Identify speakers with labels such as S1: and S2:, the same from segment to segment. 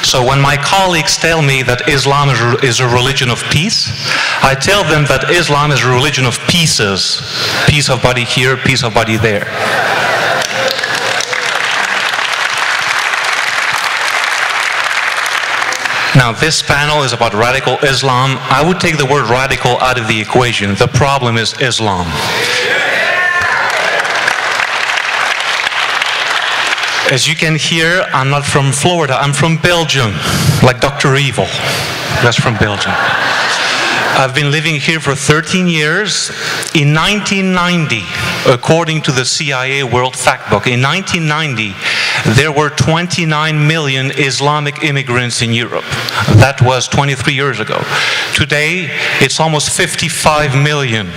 S1: So when my colleagues tell me that Islam is a religion of peace, I tell them that Islam is a religion of pieces. Piece of body here, piece of body there. Now, this panel is about radical Islam. I would take the word radical out of the equation. The problem is Islam. As you can hear, I'm not from Florida, I'm from Belgium, like Dr. Evil. That's from Belgium. I've been living here for 13 years. In 1990, according to the CIA World Factbook, in 1990, there were 29 million Islamic immigrants in Europe. That was 23 years ago. Today, it's almost 55 million.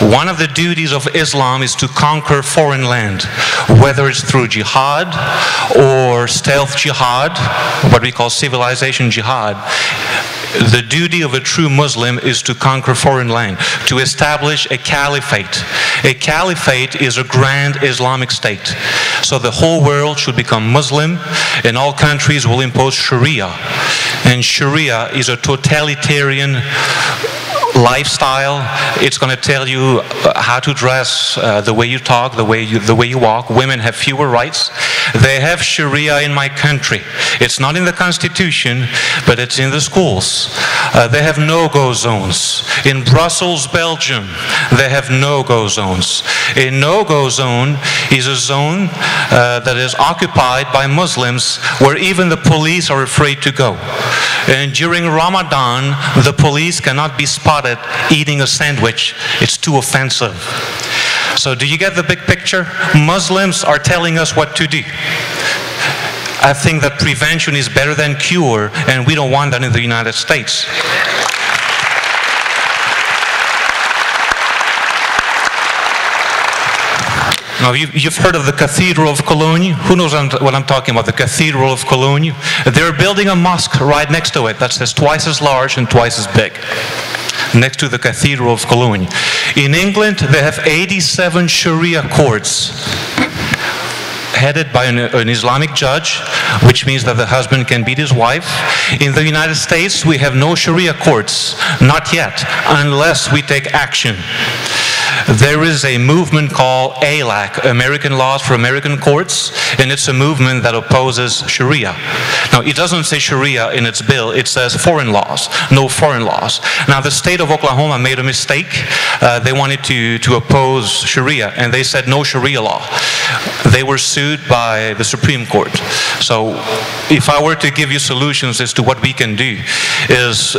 S1: One of the duties of Islam is to conquer foreign land, whether it's through jihad or stealth jihad, what we call civilization jihad. The duty of a true Muslim is to conquer foreign land, to establish a caliphate. A caliphate is a grand Islamic state. So the whole world should become Muslim, and all countries will impose Sharia. And Sharia is a totalitarian lifestyle. It's going to tell you how to dress, the way you talk, the way you walk. Women have fewer rights. They have Sharia in my country. It's not in the Constitution, but it's in the schools. They have no-go zones. In Brussels, Belgium, they have no-go zones. A no-go zone is a zone that is occupied by Muslims where even the police are afraid to go. And during Ramadan, the police cannot be spotted eating a sandwich. It's too offensive. So do you get the big picture? Muslims are telling us what to do. I think that prevention is better than cure, and we don't want that in the United States. Now, you've heard of the Cathedral of Cologne. Who knows what I'm talking about, the Cathedral of Cologne? They're building a mosque right next to it that says twice as large and twice as big, next to the Cathedral of Cologne. In England, they have 87 Sharia courts, headed by an Islamic judge, which means that the husband can beat his wife. In the United States, we have no Sharia courts, not yet, unless we take action. There is a movement called ALAC, American Laws for American Courts, and it's a movement that opposes Sharia. Now, it doesn't say Sharia in its bill, it says foreign laws, no foreign laws. Now, the state of Oklahoma made a mistake. They wanted to oppose Sharia, and they said no Sharia law. They were sued by the Supreme Court. So, if I were to give you solutions as to what we can do, is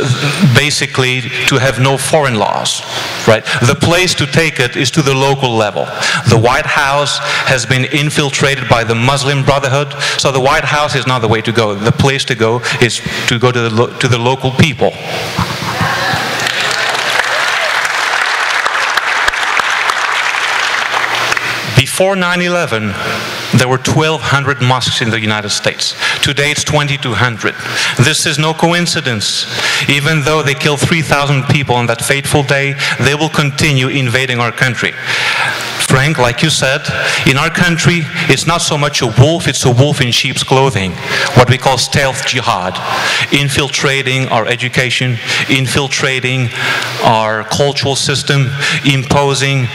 S1: basically to have no foreign laws, right? The place to take it is to the local level. The White House has been infiltrated by the Muslim Brotherhood, so the White House is not the way to go. The place to go is to go to the local people. Before 9/11, there were 1,200 mosques in the United States. Today it's 2,200. This is no coincidence. Even though they killed 3,000 people on that fateful day, they will continue invading our country. Frank, like you said, in our country, it's not so much a wolf, it's a wolf in sheep's clothing. What we call stealth jihad. Infiltrating our education, infiltrating our cultural system, imposing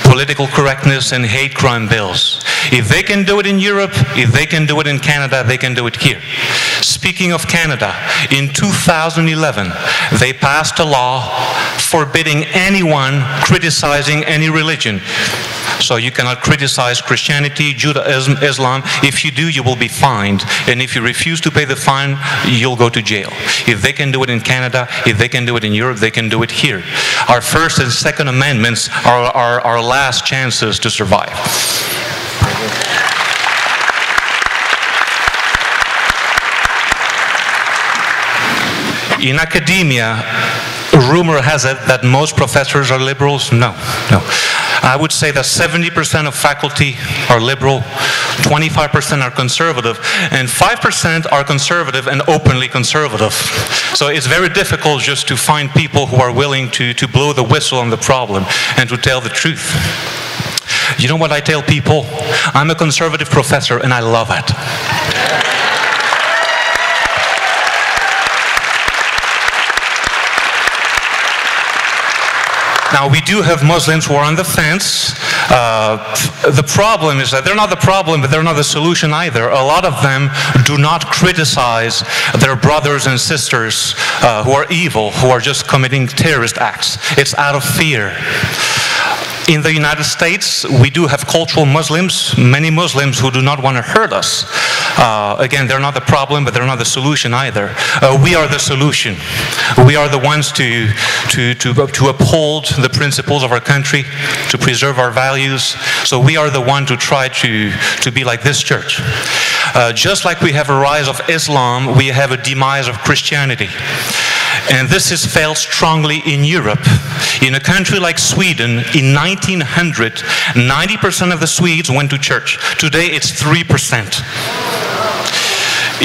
S1: political correctness and hate crime bills. If they can do it in Europe, if they can do it in Canada, they can do it here. Speaking of Canada, in 2011, they passed a law forbidding anyone criticizing any religion. So you cannot criticize Christianity, Judaism, Islam. If you do, you will be fined. And if you refuse to pay the fine, you'll go to jail. If they can do it in Canada, if they can do it in Europe, they can do it here. Our First and Second Amendments are our last chances to survive. In academia, rumor has it that most professors are liberals. No. I would say that 70% of faculty are liberal, 25% are conservative, and 5% are conservative and openly conservative. So it's very difficult just to find people who are willing to blow the whistle on the problem and to tell the truth. You know what I tell people? I'm a conservative professor and I love it. Now, we do have Muslims who are on the fence. The problem is that they're not the problem, but they're not the solution either. A lot of them do not criticize their brothers and sisters who are evil, who are just committing terrorist acts. It's out of fear. In the United States, we do have cultural Muslims, many Muslims who do not want to hurt us. Again, they're not the problem, but they're not the solution either. We are the solution. We are the ones to uphold the principles of our country, to preserve our values. So we are the one to try to be like this church. Just like we have a rise of Islam, we have a demise of Christianity. And this is felt strongly in Europe. In a country like Sweden, in 1900, 90% of the Swedes went to church. Today, it's 3%.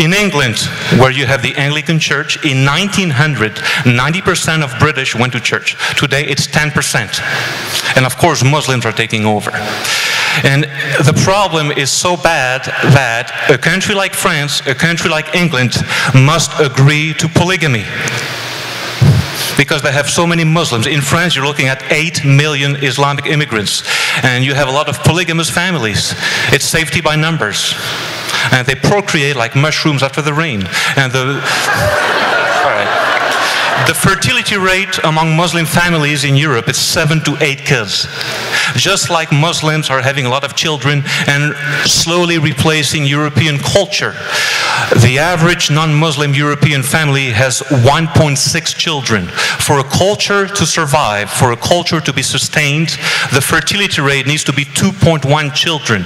S1: In England, where you have the Anglican Church, in 1900, 90% of British went to church. Today, it's 10%. And of course, Muslims are taking over. And the problem is so bad that a country like France, a country like England, must agree to polygamy, because they have so many Muslims. In France, you're looking at 8 million Islamic immigrants, and you have a lot of polygamous families. It's safety by numbers. And they procreate like mushrooms after the rain. And the fertility rate among Muslim families in Europe is 7 to 8 kids. Just like Muslims are having a lot of children and slowly replacing European culture, the average non-Muslim European family has 1.6 children. For a culture to survive, for a culture to be sustained, the fertility rate needs to be 2.1 children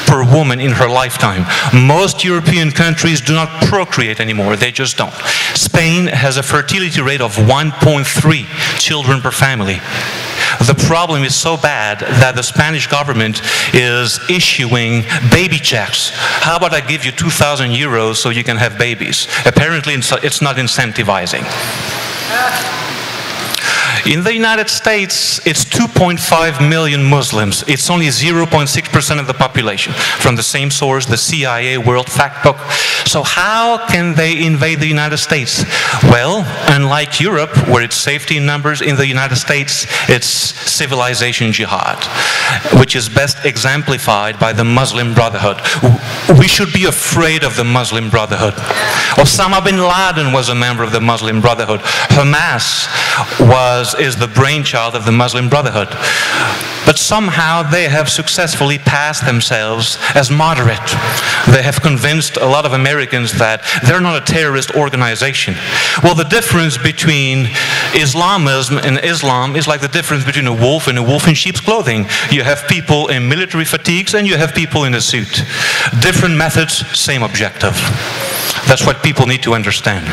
S1: per woman in her lifetime. Most European countries do not procreate anymore. They just don't. Spain has a fertility rate of 1.3 children per family. The problem is so bad that the Spanish government is issuing baby checks. How about I give you 2,000 euros so you can have babies? Apparently it's not incentivizing. In the United States, it's 2.5 million Muslims. It's only 0.6% of the population. From the same source, the CIA World Factbook. So how can they invade the United States? Well, unlike Europe, where it's safety in numbers, in the United States, it's civilization jihad, which is best exemplified by the Muslim Brotherhood. We should be afraid of the Muslim Brotherhood. Osama bin Laden was a member of the Muslim Brotherhood. Hamas is the brainchild of the Muslim Brotherhood. But somehow they have successfully passed themselves as moderate. They have convinced a lot of Americans that they're not a terrorist organization. Well, the difference between Islamism and Islam is like the difference between a wolf and in sheep's clothing. You have people in military fatigues and you have people in a suit. Different methods, same objective. That's what people need to understand.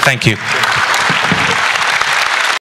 S1: Thank you.